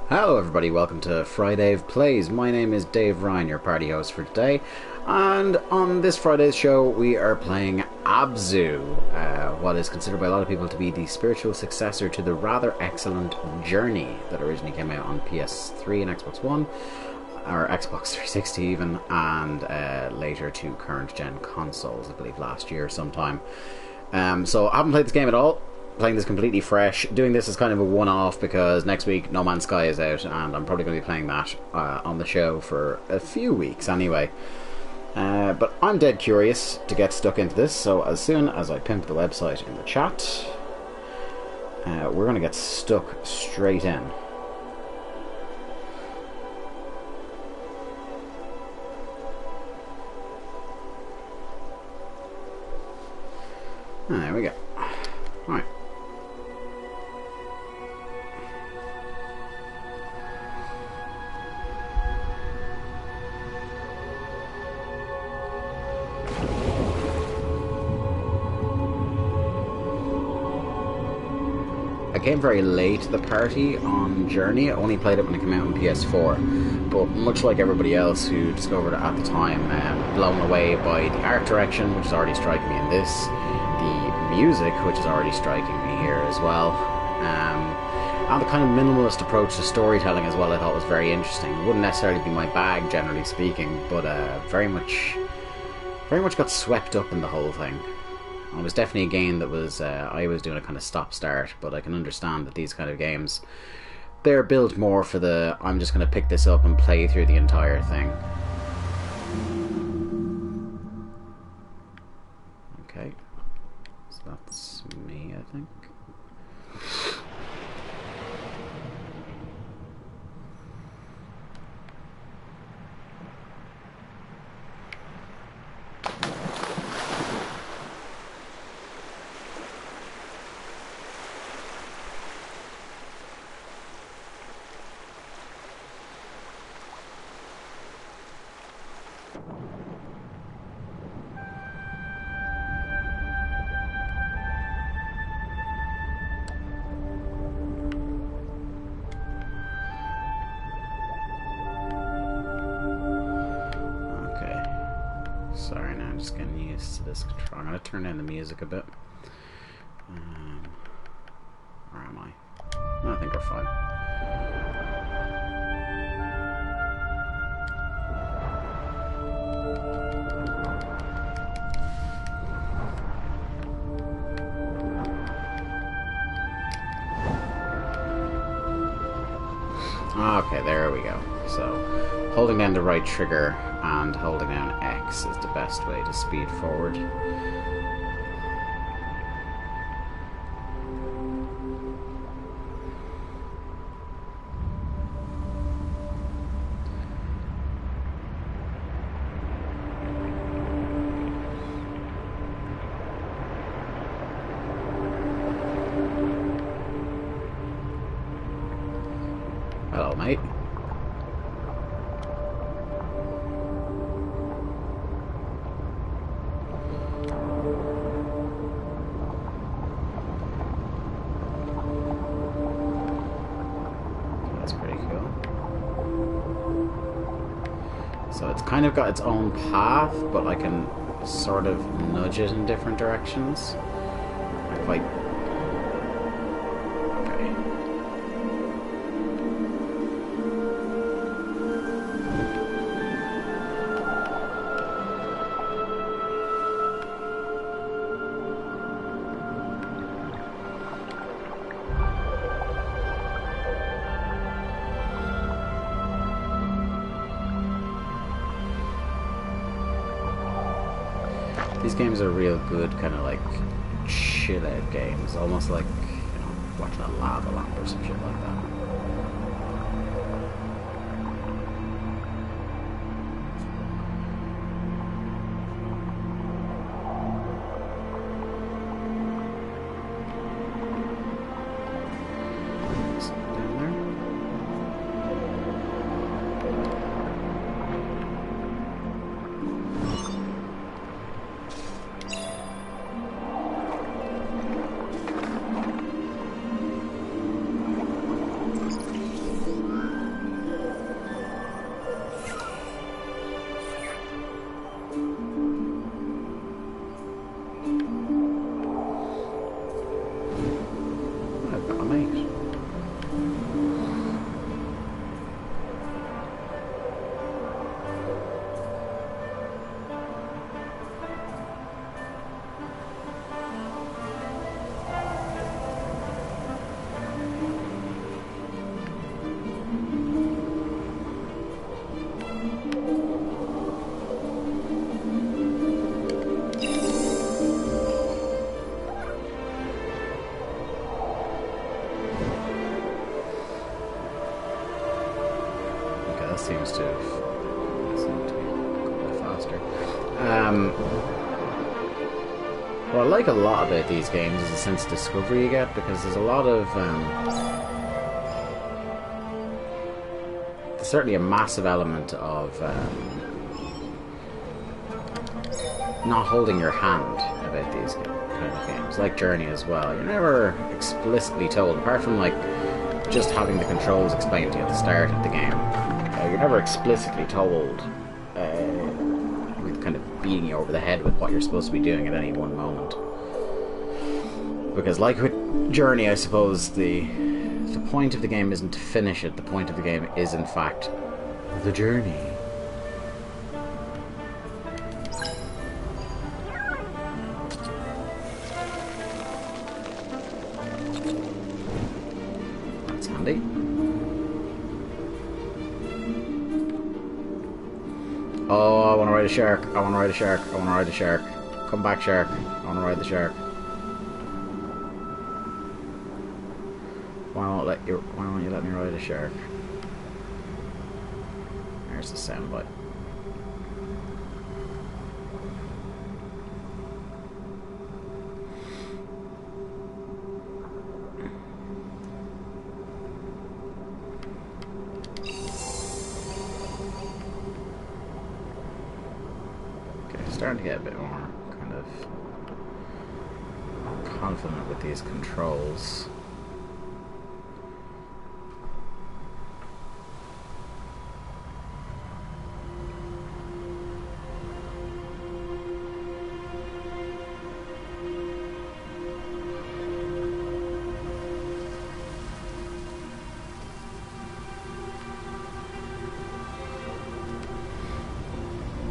Hello everybody, welcome to FriDave Plays. My name is Dave Ryan, your party host for today, and on this Friday's show we are playing Abzû, what is considered by a lot of people to be the spiritual successor to the rather excellent Journey that originally came out on PS3 and Xbox One, or Xbox 360 even, and later to current gen consoles, I believe last year sometime. So I haven't played this game at all. Playing this completely fresh. Doing this as kind of a one-off because next week No Man's Sky is out and I'm probably going to be playing that on the show for a few weeks anyway. But I'm dead curious to get stuck into this, so as soon as I pimp the website in the chat, we're going to get stuck straight in. There we go. Right. I came very late to the party on Journey. I only played it when it came out on PS4, but much like everybody else who discovered it at the time, blown away by the art direction, which is already striking me in this, the music, which is already striking me here as well, and the kind of minimalist approach to storytelling as well I thought was very interesting. It wouldn't necessarily be my bag, generally speaking, but very much got swept up in the whole thing. It was definitely a game that was, I was doing a kind of stop-start, but I can understand that these kind of games, they're built more for the, I'm just going to pick this up and play through the entire thing. Okay, so that's me, I think. Sorry, now I'm just getting used to this control. I'm going to turn down the music a bit. Where am I? No, I think we're fine. Okay, there we go. So, holding down the right trigger and holding down X is the best way to speed forward. Hello, mate. That's pretty cool. So it's kind of got its own path, but I can sort of nudge it in different directions. If I... These games are real good, kind of like chill out games, almost like, you know, watching a lava lamp or some shit like that. mate. Seems to be a bit faster. What I like a lot about these games is the sense of discovery you get, because there's a lot of there's certainly a massive element of not holding your hand about these kind of games, like Journey as well. You're never explicitly told, apart from like just having the controls explained to you at the start of the game. You're never explicitly told, with kind of beating you over the head with what you're supposed to be doing at any one moment. Because like with Journey, I suppose the point of the game isn't to finish it, the point of the game is in fact the journey. That's handy. Oh, I want to ride a shark. I want to ride a shark. I want to ride a shark. Come back, shark. I want to ride the shark. Why won't you let me ride a shark? There's the soundbite. Starting to get a bit more kind of confident with these controls.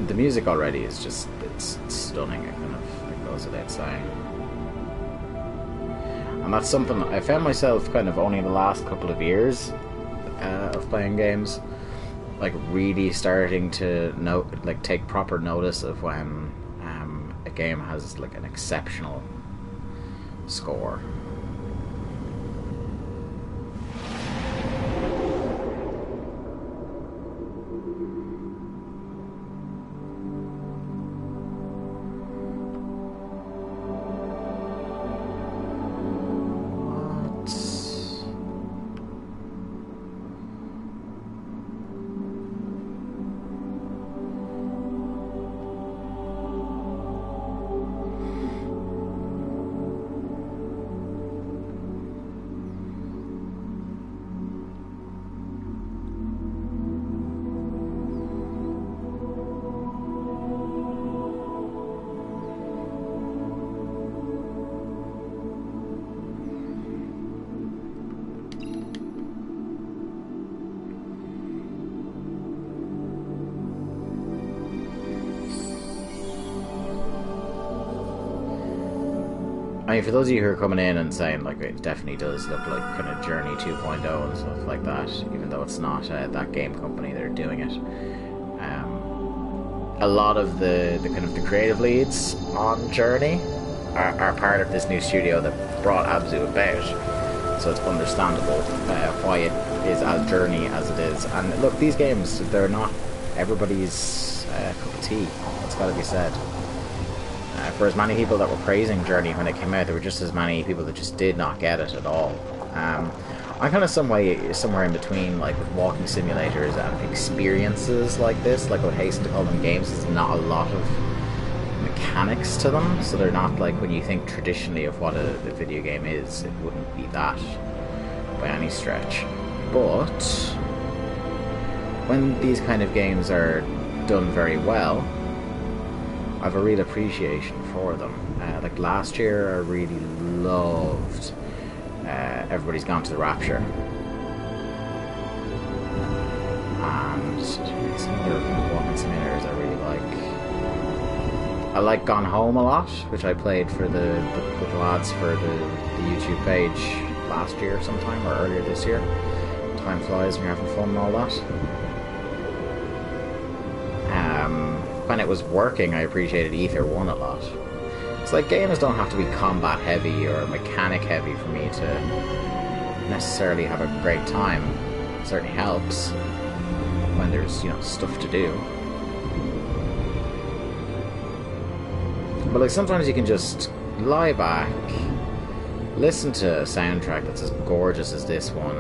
The music already is just, it's stunning. It goes without saying. And that's something I found myself kind of only in the last couple of years of playing games, like really starting to take proper notice of when a game has like an exceptional score. I mean, for those of you who are coming in and saying, like, it definitely does look like kind of Journey 2.0 and stuff like that, even though it's not that game company that are doing it. A lot of the kind of the creative leads on Journey are part of this new studio that brought Abzû about, so it's understandable why it is as Journey as it is. And look, these games, they're not everybody's cup of tea, it's got to be said. For as many people that were praising Journey when it came out, there were just as many people that just did not get it at all. I'm kind of somewhere in between, like with walking simulators and experiences like this. Like I would hasten to call them games. There's not a lot of mechanics to them, so they're not like when you think traditionally of what a video game is. It wouldn't be that by any stretch. But when these kind of games are done very well, I have a real appreciation for them. Like last year, I really loved everybody's gone to the Rapture. And some other walking simulators I really like. I like Gone Home a lot, which I played for with the lads for the YouTube page last year sometime, or earlier this year. Time flies when you're having fun and all that. When it was working, I appreciated Ether 1 a lot. It's like games don't have to be combat heavy or mechanic heavy for me to necessarily have a great time. It certainly helps when there's, you know, stuff to do. But like sometimes you can just lie back, listen to a soundtrack that's as gorgeous as this one,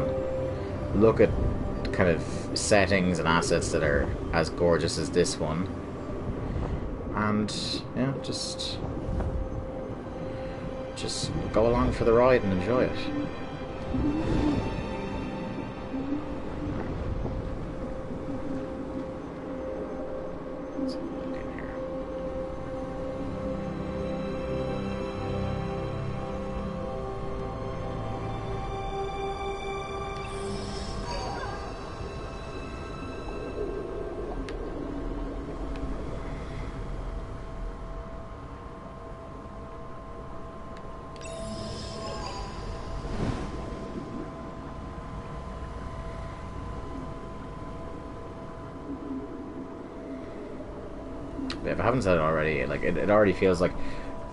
look at kind of settings and assets that are as gorgeous as this one, and yeah, just go along for the ride and enjoy it. If I haven't said it already, like it already feels like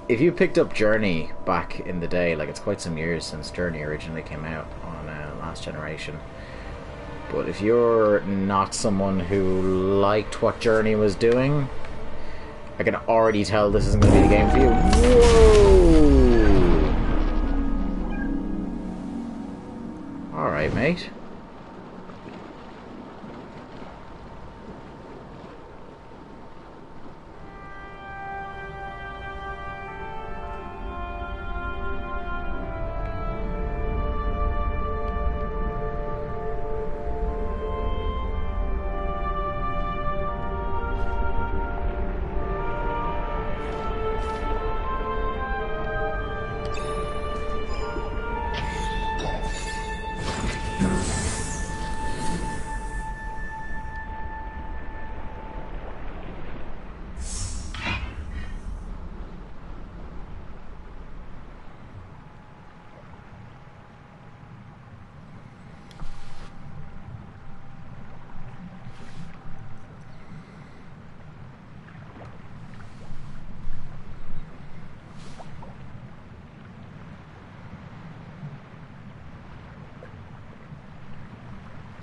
if you picked up Journey back in the day, like it's quite some years since Journey originally came out on last generation. But if you're not someone who liked what Journey was doing, I can already tell this isn't going to be the game for you. Whoa! All right, mate.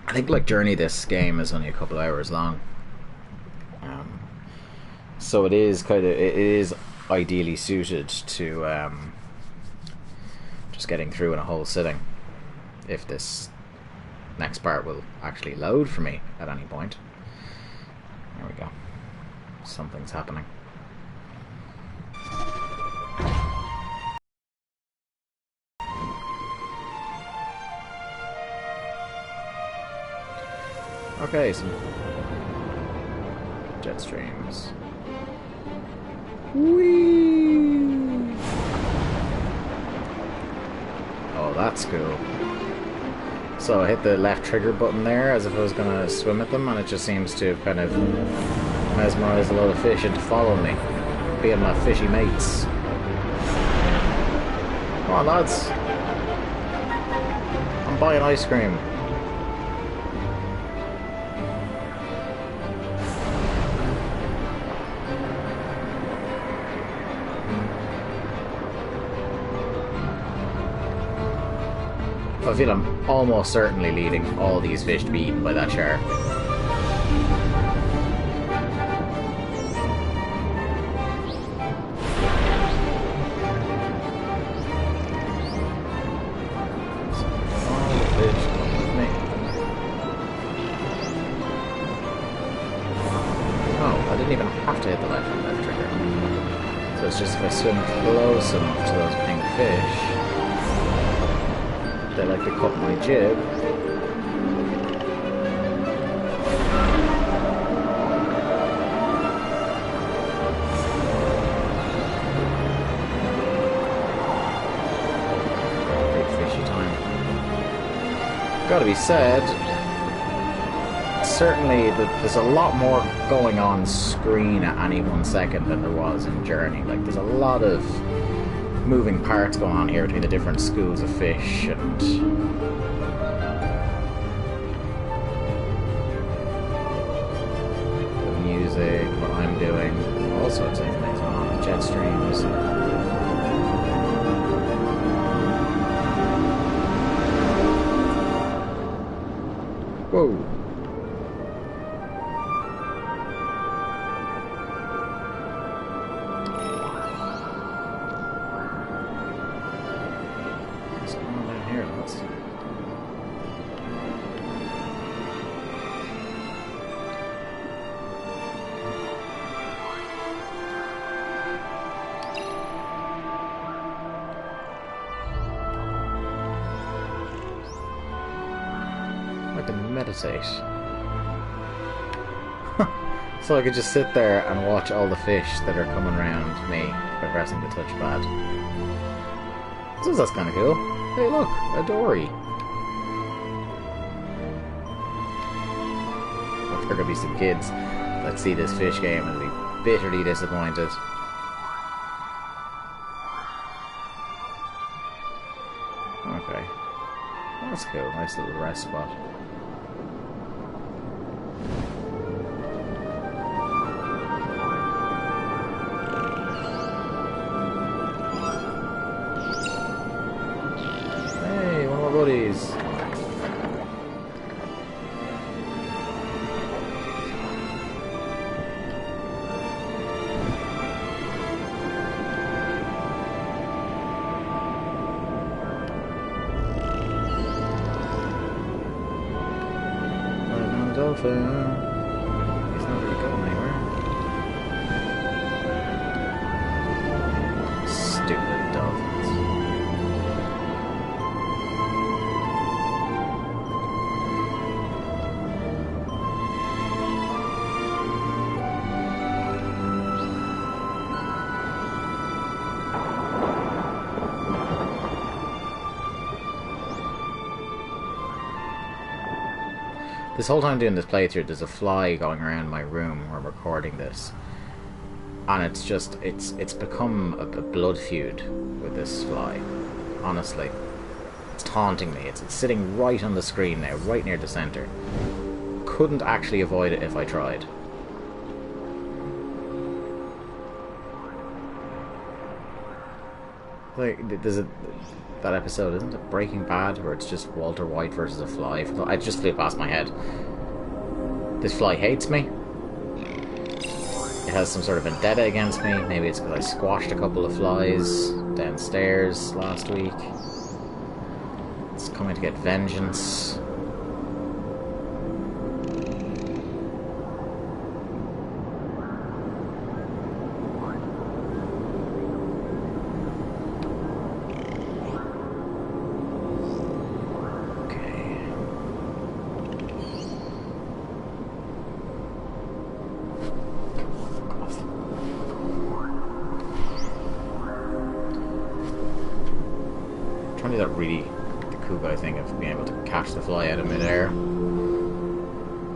I think, like Journey, this game is only a couple hours long, so it is ideally suited to just getting through in a whole sitting. If this next part will actually load for me at any point, there we go. Something's happening. Okay, some jet streams. Whee! Oh, that's cool. So I hit the left trigger button there as if I was gonna swim at them, and it just seems to kind of mesmerize a lot of fish into following me, being my fishy mates. Come on, lads. I'm buying ice cream. I feel I'm almost certainly leading all these fish to be eaten by that shark. All the fish come with me. Oh, I didn't even have to hit the left trigger. So it's just if I swim close enough to those pink fish, they like to cut my jib. Big fishy time. gotta be said, certainly there's a lot more going on screen at any 1 second than there was in Journey. Like, there's a lot of moving parts going on here between the different schools of fish and the music, what I'm doing, all sorts of things on, jet streams. Whoa. What's going on down here, lads? I can meditate. So I could just sit there and watch all the fish that are coming around me by pressing the touchpad. So that's kind of cool. Hey look, a dory. I'm sure there'll be some kids that see this fish game and be bitterly disappointed. Okay. That's cool, nice little rest spot. Hey, one of my buddies. Dolphin. He's not really going anywhere. Stupid dolphins. This whole time doing this playthrough, there's a fly going around my room where I'm recording this, and it's just it's become a blood feud with this fly. Honestly, it's taunting me. It's sitting right on the screen now, right near the center. Couldn't actually avoid it if I tried. Like there's that episode, isn't it, Breaking Bad, where it's just Walter White versus a fly. I just flew past my head. This fly hates me. It has some sort of vendetta against me. Maybe it's because I squashed a couple of flies downstairs last week. It's coming to get vengeance. That really the cool guy thing of being able to catch the fly out of midair.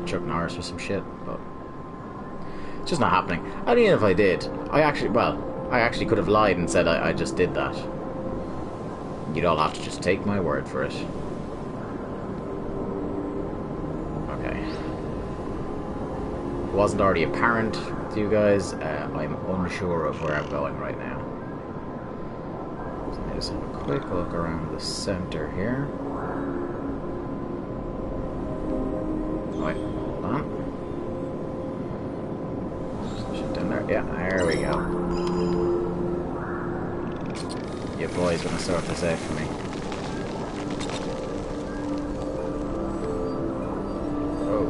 Chuck Norris or some shit, but it's just not happening. I mean, if I did, I actually could have lied and said I just did that. You'd all have to just take my word for it. Okay. It wasn't already apparent to you guys. I'm unsure of where I'm going right now. Just have a quick look around the center here. Wait, hold on. Shit down there. Yeah, there we go. Your boy's gonna sort this out for me. Oh.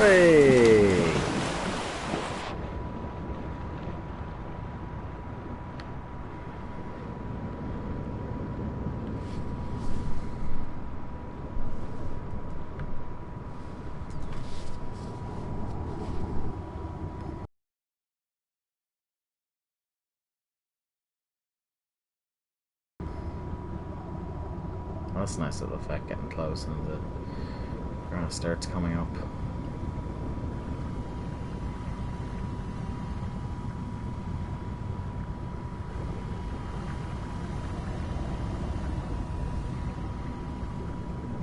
Hey! That's a nice little effect, getting close and the grass starts coming up.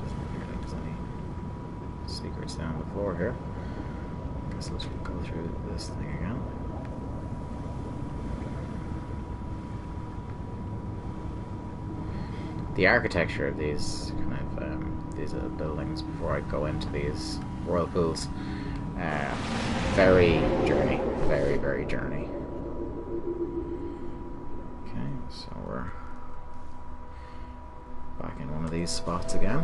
Doesn't appear like there's any secrets down the floor here. Guess let's go through this thing again. The architecture of these these buildings before I go into these whirlpools, very journey, very journey. Okay, so we're back in one of these spots again.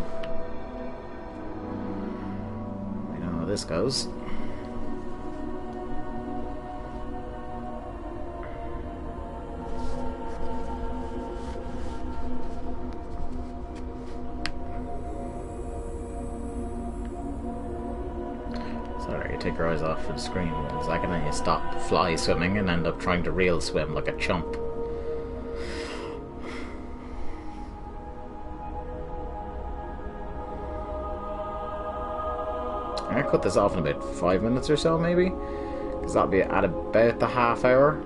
We know how this goes. Take your eyes off the screen for a second and you stop fly swimming and end up trying to reel swim like a chump. I cut this off in about 5 minutes or so maybe, because that'll be at about the half hour.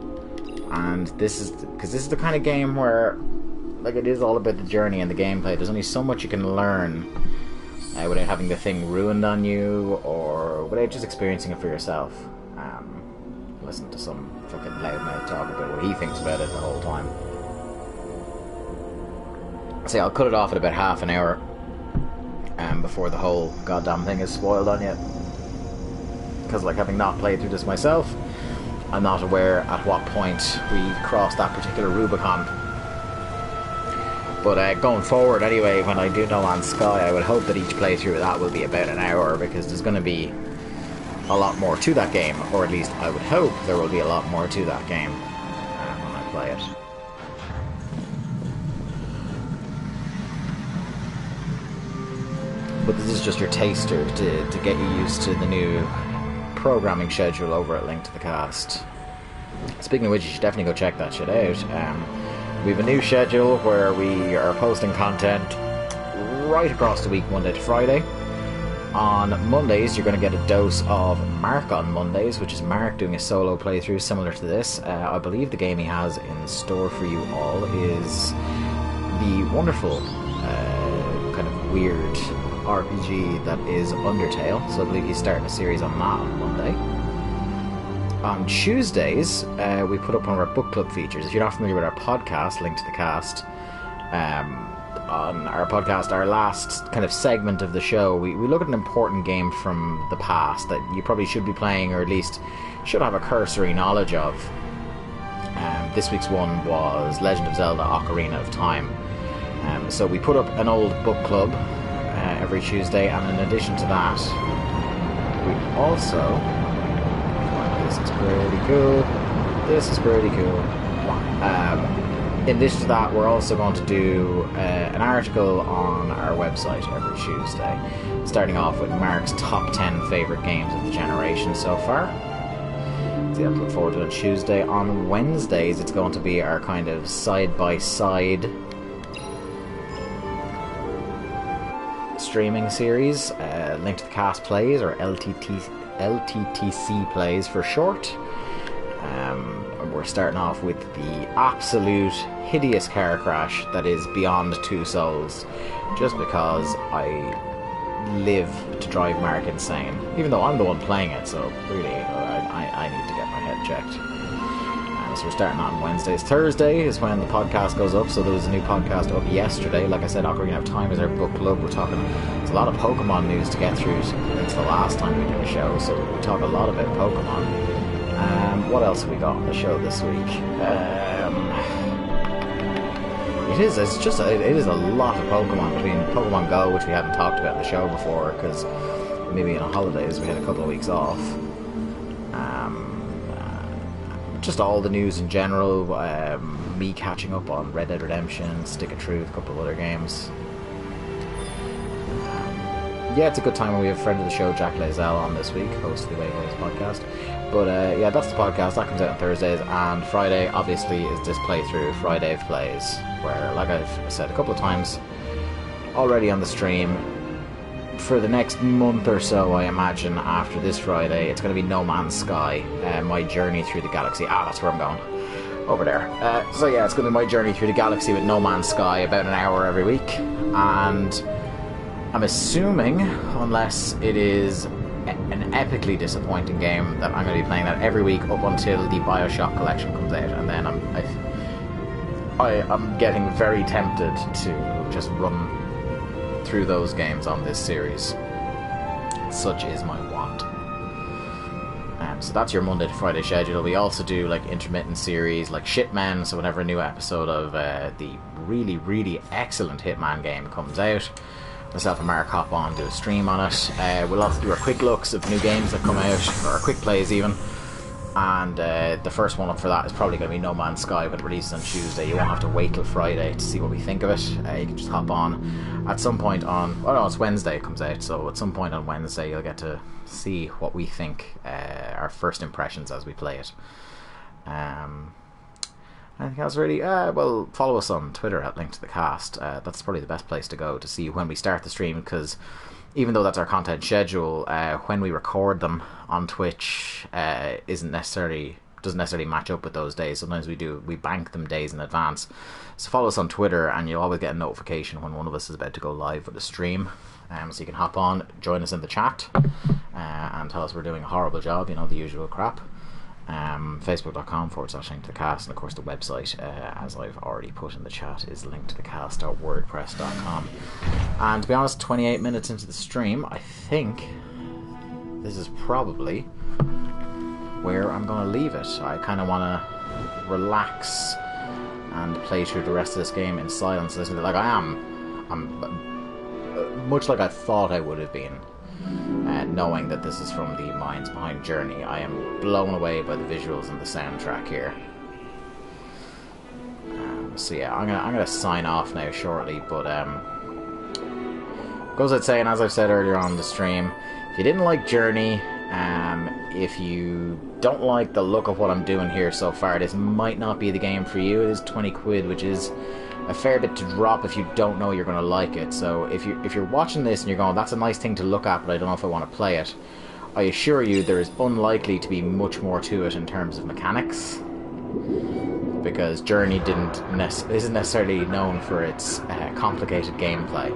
And this is because this is the kind of game where, like, it is all about the journey and the gameplay. There's only so much you can learn without having the thing ruined on you, or without just experiencing it for yourself. Listen to some fucking loudmouth talk about what he thinks about it the whole time. See, I'll cut it off at about half an hour before the whole goddamn thing is spoiled on you. Because, like, having not played through this myself, I'm not aware at what point we crossed that particular Rubicon. But going forward anyway, when I do No Man's Sky, I would hope that each playthrough of that will be about an hour, because there's going to be a lot more to that game, or at least I would hope there will be a lot more to that game when I play it. But this is just your taster to get you used to the new programming schedule over at Link to the Cast. Speaking of which, you should definitely go check that shit out. We have a new schedule where we are posting content right across the week, Monday to Friday. On Mondays, you're going to get a dose of Mark on Mondays, which is Mark doing a solo playthrough similar to this. I believe the game he has in store for you all is the wonderful, kind of weird RPG that is Undertale. So I believe he's starting a series on that on Monday. On Tuesdays, we put up one of our book club features. If you're not familiar with our podcast, Link to the Cast, on our podcast, our last kind of segment of the show, we look at an important game from the past that you probably should be playing, or at least should have a cursory knowledge of. This week's one was Legend of Zelda Ocarina of Time. So we put up an old book club every Tuesday, and in addition to that, we also... This is pretty cool. This is pretty cool. In addition to that, we're also going to do an article on our website every Tuesday, starting off with Mark's top 10 favourite games of the generation so far. So yeah, look forward to it on Tuesday. On Wednesdays, it's going to be our kind of side-by-side streaming series, Link to the Cast Plays, or LTTC Plays for short. We're starting off with the absolute hideous car crash that is Beyond Two Souls, just because I live to drive Mark insane, even though I'm the one playing it, so really I need to get my head checked. So we're starting on Wednesdays. Thursday is when the podcast goes up, so there was a new podcast up yesterday. Like I said, Ocarina of Time is our book club. We're talking, there's a lot of Pokemon news to get through since the last time we did a show, so we talk a lot about Pokemon. What else have we got on the show this week? It is a lot of Pokemon, between Pokemon Go, which we hadn't talked about in the show before, because maybe on holidays. We had a couple of weeks off. Just all the news in general. Me catching up on Red Dead Redemption, Stick of Truth, a couple of other games. Yeah, it's a good time when we have a friend of the show, Jack Lazell, on this week, host of the Away Goals podcast. But yeah, that's the podcast. That comes out on Thursdays. And Friday, obviously, is this playthrough, FriDave Plays, where, like I've said a couple of times already on the stream, for the next month or so, I imagine, after this Friday, it's going to be No Man's Sky, my journey through the galaxy. That's where I'm going. Over there. So yeah, it's going to be my journey through the galaxy with No Man's Sky, about an hour every week. And I'm assuming, unless it is an epically disappointing game, that I'm going to be playing that every week up until the Bioshock collection comes out, and then I'm getting very tempted to just run through those games on this series. Such is my want. So that's your Monday to Friday schedule. We also do like intermittent series like Shitmen, so whenever a new episode of the really, really excellent Hitman game comes out, myself and Mark hop on, do a stream on it. We'll also do our quick looks of new games that come out, or our quick plays even. And the first one up for that is probably going to be No Man's Sky when it releases on Tuesday. You won't have to wait till Friday to see what we think of it. You can just hop on at some point on... Oh no, it's Wednesday it comes out, so at some point on Wednesday you'll get to see what we think, our first impressions as we play it. Anything else really? Well, follow us on Twitter at linktothecast. That's probably the best place to go to see when we start the stream, because even though that's our content schedule, when we record them on Twitch doesn't necessarily match up with those days. Sometimes we bank them days in advance. So follow us on Twitter and you'll always get a notification when one of us is about to go live with a stream. So you can hop on, join us in the chat, and tell us we're doing a horrible job, the usual crap. Facebook.com/linktothecast, and of course the website, as I've already put in the chat, is linktothecast.wordpress.com. And to be honest, 28 minutes into the stream, I think this is probably where I'm going to leave it. I kind of want to relax and play through the rest of this game in silence. Like I'm much like I thought I would have been. Knowing that this is from the minds behind Journey, I am blown away by the visuals and the soundtrack here. So yeah, I'm gonna sign off now shortly, but goes without saying, as I've said earlier on the stream, if you didn't like Journey, if you don't like the look of what I'm doing here so far, this might not be the game for you. It is 20 quid, which is a fair bit to drop if you don't know you're going to like it. So if you're watching this and you're going, that's a nice thing to look at, but I don't know if I want to play it, I assure you there is unlikely to be much more to it in terms of mechanics, because Journey isn't necessarily known for its complicated gameplay.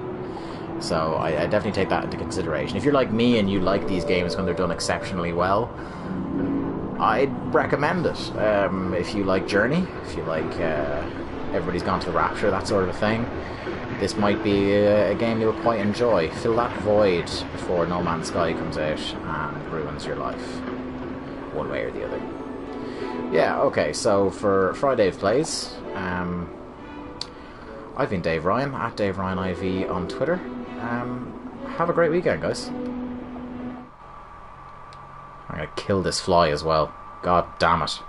So I definitely take that into consideration. If you're like me and you like these games when they're done exceptionally well, I'd recommend it. If you like Journey, if you like Everybody's Gone to the Rapture, that sort of a thing, this might be a game you'll quite enjoy. Fill that void before No Man's Sky comes out and ruins your life, one way or the other. Yeah, okay, so for FriDave Plays, I've been Dave Ryan, at Dave Ryan IV on Twitter. Have a great weekend, guys. I'm gonna kill this fly as well. God damn it.